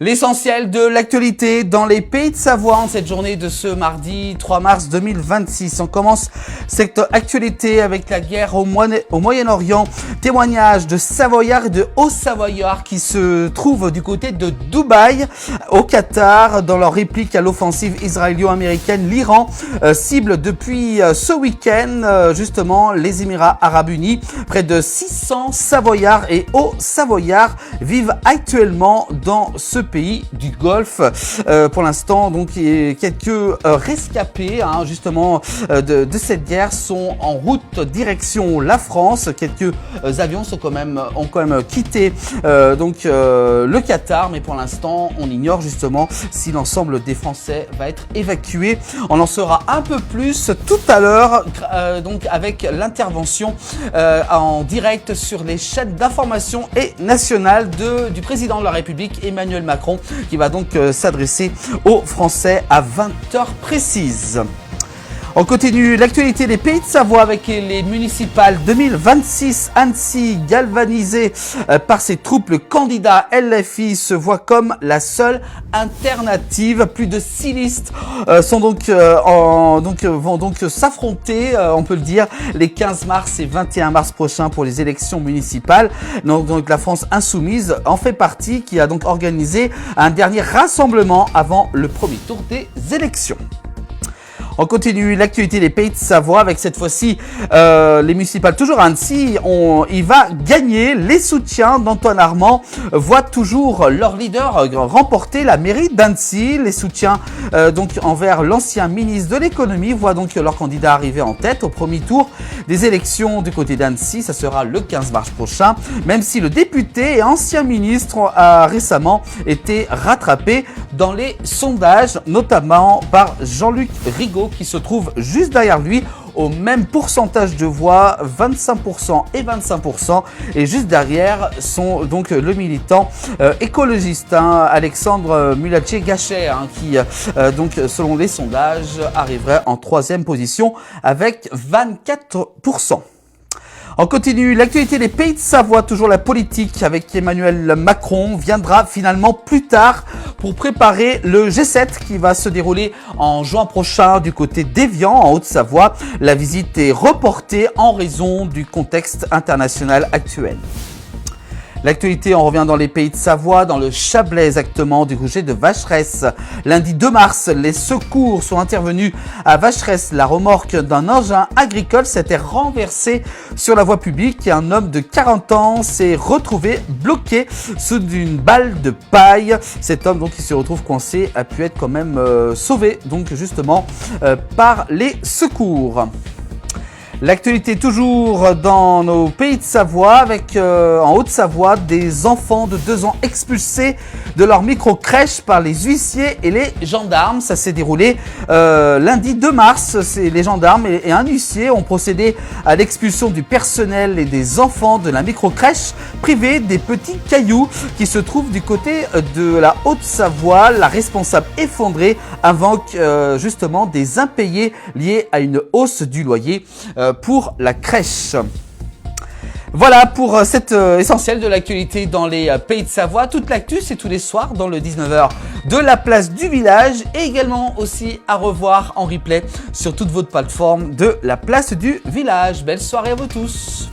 L'essentiel de l'actualité dans les Pays de Savoie en cette journée de ce mardi 3 mars 2026. On commence cette actualité avec la guerre au Moyen-Orient. Témoignage de Savoyards et de Hauts-Savoyards qui se trouvent du côté de Dubaï, au Qatar. Dans leur réplique à l'offensive israélo-américaine, l'Iran cible depuis ce week-end justement les Émirats Arabes Unis. Près de 600 Savoyards et Hauts-Savoyards vivent actuellement dans ce pays du Golfe. Pour l'instant, donc, quelques rescapés justement de cette guerre sont en route direction la France. Quelques avions ont quand même quitté le Qatar, mais pour l'instant, on ignore justement si l'ensemble des Français va être évacué. On en saura un peu plus tout à l'heure, donc avec l'intervention en direct sur les chaînes d'information et nationales du président de la République, Emmanuel Macron, qui va donc s'adresser aux Français à 20h précises. On continue l'actualité des Pays de Savoie avec les municipales 2026. Annecy, galvanisé par ses troupes, le candidat LFI se voit comme la seule alternative. Plus de 6 listes vont donc s'affronter, on peut le dire, les 15 mars et 21 mars prochains pour les élections municipales. Donc la France Insoumise en fait partie, qui a donc organisé un dernier rassemblement avant le premier tour des élections. On continue l'actualité des Pays de Savoie avec cette fois-ci les municipales toujours à Annecy. Il va gagner. Les soutiens d'Antoine Armand voient toujours leur leader remporter la mairie d'Annecy. Les soutiens donc envers l'ancien ministre de l'économie voient donc leur candidat arriver en tête au premier tour des élections du côté d'Annecy. Ça sera le 15 mars prochain, même si le député et ancien ministre a récemment été rattrapé dans les sondages, notamment par Jean-Luc Rigaud, qui se trouve juste derrière lui au même pourcentage de voix, 25% et 25%, et juste derrière sont donc le militant écologiste Alexandre Mulaché-Gachet qui donc selon les sondages arriverait en 3e position avec 24%. On continue l'actualité des Pays de Savoie, toujours la politique avec Emmanuel Macron viendra finalement plus tard pour préparer le G7 qui va se dérouler en juin prochain du côté d'Évian en Haute-Savoie. La visite est reportée en raison du contexte international actuel. L'actualité, on revient dans les Pays de Savoie, dans le Chablais exactement, du côté de Vacheresse. Lundi 2 mars, les secours sont intervenus à Vacheresse. La remorque d'un engin agricole s'était renversée sur la voie publique et un homme de 40 ans s'est retrouvé bloqué sous une balle de paille. Cet homme donc qui se retrouve coincé a pu être quand même sauvé donc justement par les secours. L'actualité toujours dans nos Pays de Savoie avec en Haute-Savoie des enfants de 2 ans expulsés de leur micro-crèche par les huissiers et les gendarmes. Ça s'est déroulé lundi 2 mars. Les gendarmes et un huissier ont procédé à l'expulsion du personnel et des enfants de la micro-crèche privée des Petits Cailloux qui se trouve du côté de la Haute-Savoie. La responsable effondrée invoque justement des impayés liés à une hausse du loyer pour la crèche. Voilà pour cet essentiel de l'actualité dans les Pays de Savoie. Toute l'actu, c'est tous les soirs dans le 19h de la place du village et également aussi à revoir en replay sur toute votre plateforme de la place du village. Belle soirée à vous tous.